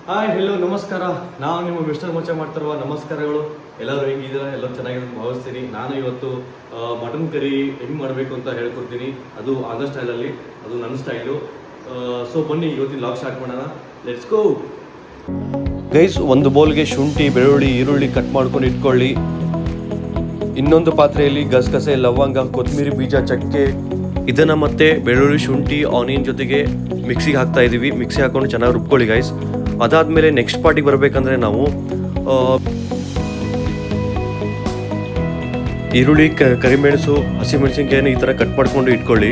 Hi hello ನಮಸ್ಕಾರ. ನಾವು ನಿಮ್ಮ ಮಿಸ್ಟರ್ ಮಚ್ಚ ಮಾಡ್ತಿರುವ ನಮಸ್ಕಾರಗಳು. ಎಲ್ಲರೂ ಹೆಂಗಿದ್ದೀರಾ? ಎಲ್ಲರೂ ಚೆನ್ನಾಗಿದೆ ಭಾವಿಸ್ತೀನಿ. ನಾನು ಇವತ್ತು ಮಟನ್ ಕರಿ ಹೆಂಗೆ ಮಾಡಬೇಕು ಅಂತ ಹೇಳ್ಕೊಡ್ತೀನಿ. ಅದು ಆಂಧ್ರ ಸ್ಟೈಲಲ್ಲಿ, ಅದು ನನ್ನ ಸ್ಟೈಲು. ಸೊ ಬನ್ನಿ ಇವತ್ತಿನ ಲಾಗ್ ಸ್ಟಾರ್ಟ್ ಮಾಡೋಣ. Let's go guys. ಒಂದು ಬೌಲ್ಗೆ ಶುಂಠಿ, ಬೆಳ್ಳುಳ್ಳಿ, ಈರುಳ್ಳಿ ಕಟ್ ಮಾಡ್ಕೊಂಡು ಇಟ್ಕೊಳ್ಳಿ. ಇನ್ನೊಂದು ಪಾತ್ರೆಯಲ್ಲಿ ಗಸಗಸೆ, ಲವಂಗ, ಕೊತ್ತಂಬರಿ ಬೀಜ, ಚಕ್ಕೆ ಇದನ್ನು ಮತ್ತೆ ಬೆಳ್ಳುಳ್ಳಿ, ಶುಂಠಿ, ಆನಿಯನ್ ಜೊತೆಗೆ ಮಿಕ್ಸಿಗೆ ಹಾಕ್ತಾ ಇದ್ದೀವಿ. ಮಿಕ್ಸಿ ಹಾಕೊಂಡು ಚೆನ್ನಾಗಿ ರುಬ್ಕೊಳ್ಳಿ ಗೈಸ್. ಅದಾದಮೇಲೆ ನೆಕ್ಸ್ಟ್ ಪಾರ್ಟಿಗೆ ಬರಬೇಕಂದ್ರೆ ನಾವು ಈರುಳ್ಳಿ, ಕರಿಮೆಣಸು, ಹಸಿಮೆಣಸಿನ್ಕಾಯಿನ ಈ ಥರ ಕಟ್ ಮಾಡ್ಕೊಂಡು ಇಟ್ಕೊಳ್ಳಿ.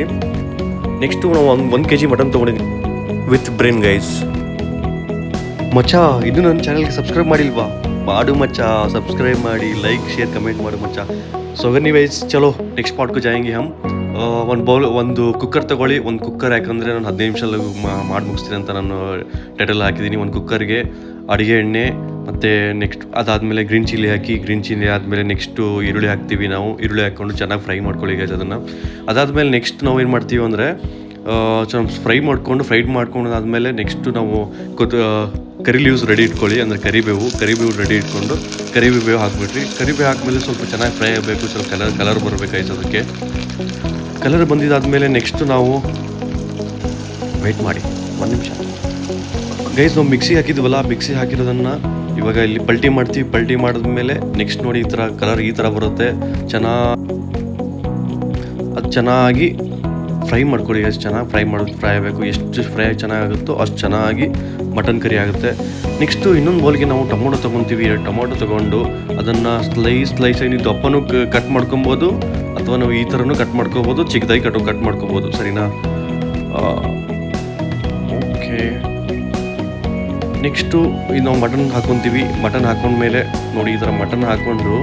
ನೆಕ್ಸ್ಟು ನಾವು 1 kg ಮಟನ್ ತೊಗೊಂಡಿದ್ವಿ ವಿತ್ ಬ್ರೇನ್ ಗೈಸ್. ಮಚ್ಚ, ಇದು ನನ್ನ ಚಾನಲ್ಗೆ ಸಬ್ಸ್ಕ್ರೈಬ್ ಮಾಡಿಲ್ವಾ? ಮಾಡು ಮಚ್ಚ, ಸಬ್ಸ್ಕ್ರೈಬ್ ಮಾಡಿ, ಲೈಕ್, ಶೇರ್, ಕಮೆಂಟ್ ಮಾಡು ಮಚ್ಚ. ಸೊ ಗನ್ನಿ ವೈಸ್, ಚಲೋ ನೆಕ್ಸ್ಟ್ ಪಾರ್ಟ್ಗೂ ಜಾಯಂಗೆ ಹಮ್. ಒಂದು ಕುಕ್ಕರ್ ತೊಗೊಳ್ಳಿ. ಒಂದು ಕುಕ್ಕರ್ ಯಾಕಂದರೆ ನಾನು 15 ನಿಮಿಷದಲ್ಲಿ ಮಾಡಿ ಮುಗಿಸ್ತೀನಿ ಅಂತ ನಾನು ಟೈಟಲ್ ಹಾಕಿದ್ದೀನಿ. ಒಂದು ಕುಕ್ಕರ್ಗೆ ಅಡುಗೆ ಎಣ್ಣೆ ಮತ್ತು ನೆಕ್ಸ್ಟ್ ಅದಾದಮೇಲೆ ಗ್ರೀನ್ ಚಿಲ್ಲಿ ಹಾಕಿ, ಗ್ರೀನ್ ಚಿಲ್ಲಿ ಆದಮೇಲೆ ನೆಕ್ಸ್ಟು ಈರುಳ್ಳಿ ಹಾಕ್ತೀವಿ. ನಾವು ಈರುಳ್ಳಿ ಹಾಕ್ಕೊಂಡು ಚೆನ್ನಾಗಿ ಫ್ರೈ ಮಾಡ್ಕೊಳ್ಳಿ ಗೈಸ್ ಅದನ್ನು. ಅದಾದಮೇಲೆ ನೆಕ್ಸ್ಟ್ ನಾವು ಏನು ಮಾಡ್ತೀವಿ ಅಂದರೆ ಚೆನ್ನಾಗಿ ಫ್ರೈಡ್ ಮಾಡ್ಕೊಂಡು ಆದಮೇಲೆ ನೆಕ್ಸ್ಟು ನಾವು ಕರಿ ಲೀವ್ಸ್ ರೆಡಿ ಇಟ್ಕೊಳ್ಳಿ. ಅಂದರೆ ಕರಿಬೇವು ರೆಡಿ ಇಟ್ಕೊಂಡು ಕರಿಬೇವು ಹಾಕ್ಬಿಟ್ರಿ. ಕರಿಬೇವು ಹಾಕಿದ್ಮೇಲೆ ಸ್ವಲ್ಪ ಚೆನ್ನಾಗಿ ಫ್ರೈ ಆಗಬೇಕು, ಸ್ವಲ್ಪ ಕಲರ್ ಬರಬೇಕು ಗೈಸ್. ಅದಕ್ಕೆ ಕಲರ್ ಬಂದಿದ್ದಾದಮೇಲೆ ನೆಕ್ಸ್ಟು ನಾವು ವೆಯ್ಟ್ ಮಾಡಿ 1 ನಿಮಿಷ ಗೈಸ್. ನಾವು ಮಿಕ್ಸಿ ಹಾಕಿದ್ವಲ್ಲ, ಮಿಕ್ಸಿ ಹಾಕಿರೋದನ್ನು ಇವಾಗ ಇಲ್ಲಿ ಪಲ್ಟಿ ಮಾಡ್ತೀವಿ. ಪಲ್ಟಿ ಮಾಡಿದ್ಮೇಲೆ ನೆಕ್ಸ್ಟ್ ನೋಡಿ ಈ ಥರ ಕಲರ್ ಈ ಥರ ಬರುತ್ತೆ. ಅದು ಚೆನ್ನಾಗಿ ಫ್ರೈ ಮಾಡ್ಕೊಳ್ಳಿ ಗೈಸ್. ಚೆನ್ನಾಗಿ ಫ್ರೈ ಆಗಬೇಕು. ಎಷ್ಟು ಫ್ರೈ ಚೆನ್ನಾಗಾಗುತ್ತೋ ಅಷ್ಟು ಚೆನ್ನಾಗಿ ಮಟನ್ ಕರಿ ಆಗುತ್ತೆ. ನೆಕ್ಸ್ಟು ಇನ್ನೊಂದು ಬೌಲ್ಗೆ ನಾವು ಟೊಮೊಟೊ ತೊಗೊತೀವಿ. ಟೊಮೊಟೊ ತೊಗೊಂಡು ಅದನ್ನು ಸ್ಲೈಸಾಗಿ ನೀವು ದಪ್ಪನೂ ಕಟ್ ಮಾಡ್ಕೊಬೋದು, ಅಥವಾ ನಾವು ಈ ಥರನೂ ಕಟ್ ಮಾಡ್ಕೋಬೋದು, ಚಿಕ್ಕದಾಗಿ ಕಟ್ ಮಾಡ್ಕೋಬೋದು. ಸರಿನಾ? ಓಕೆ. ನೆಕ್ಸ್ಟು ಇದು ನಾವು ಮಟನ್ ಹಾಕ್ಕೊತೀವಿ. ಮಟನ್ ಹಾಕೊಂಡ್ಮೇಲೆ ನೋಡಿ ಈ ಥರ ಮಟನ್ ಹಾಕ್ಕೊಂಡು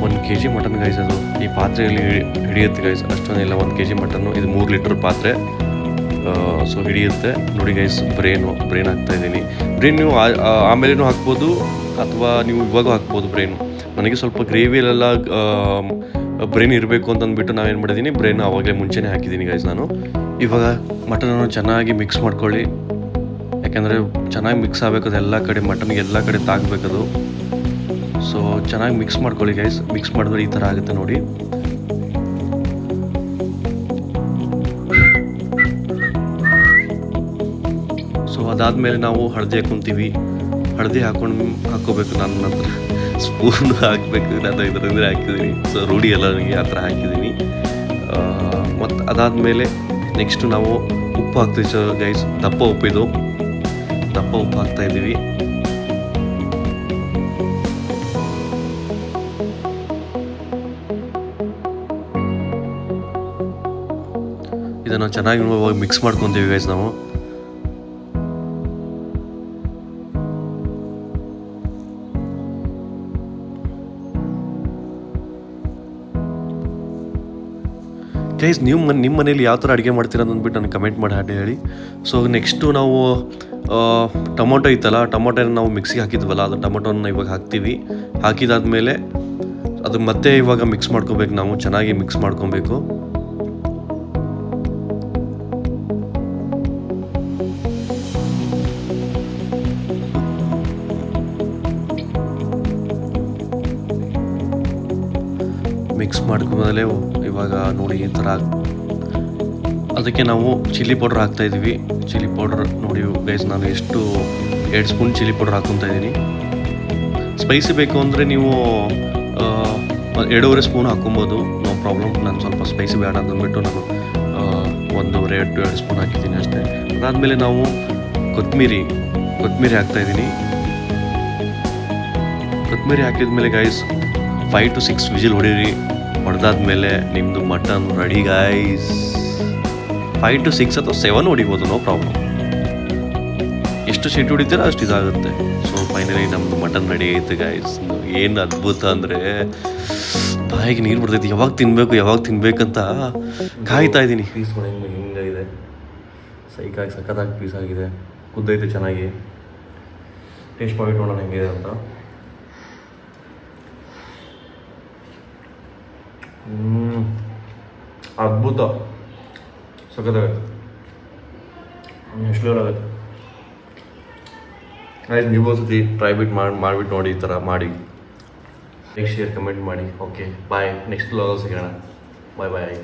1 kg ಮಟನ್ ಗೈಸ್. ಅದು ಈ ಪಾತ್ರೆಯಲ್ಲಿ ಹಿಡಿಯುತ್ತೆ ಗೈಸ್. ಅಷ್ಟೊಂದಿಲ್ಲ, 1 kg mutton. ಇದು 3 ಲೀಟ್ರ್ ಪಾತ್ರೆ. ಸೊ ಹಿಡಿಯುತ್ತೆ ನೋಡಿ ಗೈಸ್. ಬ್ರೇನ್ ಹಾಕ್ತಾಯಿದ್ದೀನಿ. ಬ್ರೇನ್ ನೀವು ಆಮೇಲೆನೂ ಹಾಕ್ಬೋದು, ಅಥವಾ ನೀವು ಇವಾಗ ಹಾಕ್ಬೋದು ಬ್ರೇನು. ನನಗೆ ಸ್ವಲ್ಪ ಗ್ರೇವಿಯಲ್ಲೆಲ್ಲ ಬ್ರೇನ್ ಇರಬೇಕು ಅಂತಂದ್ಬಿಟ್ಟು ನಾವೇನು ಮಾಡಿದ್ದೀನಿ, ಬ್ರೇನ್ ಆವಾಗಲೇ ಮುಂಚೆನೇ ಹಾಕಿದ್ದೀನಿ ಗೈಸ್ ನಾನು. ಇವಾಗ ಮಟನನ್ನು ಚೆನ್ನಾಗಿ ಮಿಕ್ಸ್ ಮಾಡ್ಕೊಳ್ಳಿ. ಯಾಕೆಂದರೆ ಚೆನ್ನಾಗಿ ಮಿಕ್ಸ್ ಆಗಬೇಕು, ಅದು ಎಲ್ಲ ಕಡೆ ಮಟನ್ಗೆ ಎಲ್ಲ ಕಡೆ ತಾಗಬೇಕದು. ಸೊ ಚೆನ್ನಾಗಿ ಮಿಕ್ಸ್ ಮಾಡ್ಕೊಳ್ಳಿ ಗೈಸ್. ಮಿಕ್ಸ್ ಮಾಡಿದ್ರೆ ಈ ಥರ ಆಗುತ್ತೆ ನೋಡಿ. ಸೊ ಅದಾದಮೇಲೆ ನಾವು ಹಳದಿ ಹಾಕ್ಕೊತೀವಿ. ಹಳದಿ ಹಾಕ್ಕೋಬೇಕು. ನನ್ನ ಹತ್ರ ಸ್ಪೂನ್ ಹಾಕಬೇಕು, ನಾನು ಇದರಿಂದ ಹಾಕಿದ್ದೀನಿ. ಸೊ ರೂಢಿ ಎಲ್ಲ ನನಗೆ ಆ ಥರ ಹಾಕಿದ್ದೀನಿ. ಮತ್ತು ಅದಾದಮೇಲೆ ನೆಕ್ಸ್ಟು ನಾವು ಉಪ್ಪು ಹಾಕ್ತೀವಿ ಗೈಸ್. ದಪ್ಪ ಉಪ್ಪು ಹಾಕ್ತಾಯಿದ್ದೀವಿ. ಇದನ್ನು ಚೆನ್ನಾಗಿ ಮಿಕ್ಸ್ ಮಾಡ್ಕೊತೀವಿ ಗೈಸ್ ನಾವು. ಗೈಸ್, ನಿಮ್ಮ ಮನೇಲಿ ಯಾವ ಥರ ಅಡುಗೆ ಮಾಡ್ತೀರ ಅಂದ್ಬಿಟ್ಟು ನನಗೆ ಕಮೆಂಟ್ ಮಾಡಿ ಹೇಳಿ. ಸೊ ನೆಕ್ಸ್ಟು ನಾವು ಟೊಮೊಟೊ ಇತ್ತಲ್ಲ, ಟೊಮೊಟೊನ ನಾವು ಮಿಕ್ಸಿಗೆ ಹಾಕಿದ್ವಲ್ಲ, ಅದು ಟೊಮೊಟೊನ ಇವಾಗ ಹಾಕ್ತೀವಿ. ಹಾಕಿದಾದ್ಮೇಲೆ ಅದು ಮತ್ತೆ ಇವಾಗ ಮಿಕ್ಸ್ ಮಾಡ್ಕೊಬೇಕು. ನಾವು ಚೆನ್ನಾಗಿ ಮಿಕ್ಸ್ ಮಾಡ್ಕೊಬೇಕು. ಮಿಕ್ಸ್ ಮಾಡ್ಕೊಂಡ್ಮೇಲೆ ಇವಾಗ ನೋಡಿ ಈ ಥರ ಅದಕ್ಕೆ ನಾವು ಚಿಲ್ಲಿ ಪೌಡ್ರ್ ಹಾಕ್ತಾಯಿದ್ದೀವಿ. ಚಿಲ್ಲಿ ಪೌಡ್ರ್ ನೋಡಿ ಗೈಸ್, ನಾನು 2 ಸ್ಪೂನ್ ಚಿಲ್ಲಿ ಪೌಡ್ರ್ ಹಾಕ್ಕೊತಾ ಇದ್ದೀನಿ. ಸ್ಪೈಸಿ ಬೇಕು ಅಂದರೆ ನೀವು 2.5 ಸ್ಪೂನ್ ಹಾಕ್ಕೊಬೋದು, ನೋ ಪ್ರಾಬ್ಲಮ್. ನಾನು ಸ್ವಲ್ಪ ಸ್ಪೈಸಿ ಬೇಡ ಅಂದ್ಬಿಟ್ಟು ನಾನು 1.5-2 ಸ್ಪೂನ್ ಹಾಕಿದ್ದೀನಿ ಅಷ್ಟೇ. ಅದಾದಮೇಲೆ ನಾವು ಕೊತ್ತಂಬರಿ ಹಾಕ್ತಾಯಿದ್ದೀನಿ. ಕೊತ್ತಂಬರಿ ಹಾಕಿದ್ಮೇಲೆ ಗೈಸ್ 5 to 6 ವಿಜಿಲ್ ಹೊಡೆದಾದ್ಮೇಲೆ ನಿಮ್ಮದು ಮಟನ್ ರೆಡಿ ಗೈಸ್. 5 to 6 ಅಥವಾ 7 ಹೊಡಿಬೋದು, ನೋ ಪ್ರಾಬ್ಲಮ್. ಎಷ್ಟು ಸೀಟ್ ಹೊಡಿತೀರ ಅಷ್ಟು ಇದಾಗುತ್ತೆ. ಸೊ ಫೈನಲಿ ನಮ್ಮದು ಮಟನ್ ರೆಡಿ ಆಯಿತು ಗೈಸ್. ಏನು ಅದ್ಭುತ ಅಂದರೆ ಬಾಯಿಗೆ ನೀರು ಬರ್ತೈತಿ. ಯಾವಾಗ ತಿನ್ಬೇಕಂತ ಕಾಯ್ತಾ ಇದ್ದೀನಿ. ಪೀಸ್ ಹಿಂಗಾಗಿದೆ, ಸಖತ್ತಾಗಿ ಪೀಸ್ ಆಗಿದೆ. ಕುದ್ದೈತೆ ಚೆನ್ನಾಗಿ. ಟೇಸ್ಟ್ ಮಾಡಿಬಿಟ್ಟು ನೋಡೋಣ ಹೆಂಗಿದೆ ಅಂತ. ಅದ್ಭುತ, ಸಖತ್ತಾಗತ್ತೆ. ಎಷ್ಟು ಲೆವೆಲ್ ಆಗುತ್ತೆ. ಆಯ್ತು, ನೀವು ಒಂದ್ಸತಿ ಟ್ರೈ ಮಾಡಿಬಿಟ್ಟು ನೋಡಿ, ಈ ಥರ ಮಾಡಿ. ಲೈಕ್ ಶೇರ್ ಕಮೆಂಟ್ ಮಾಡಿ. ಓಕೆ ಬಾಯ್, ನೆಕ್ಸ್ಟ್ ವ್ಲಾಗಲ್ಲಿ ಸಿಗೋಣ. ಬಾಯ್ ಬಾಯ್.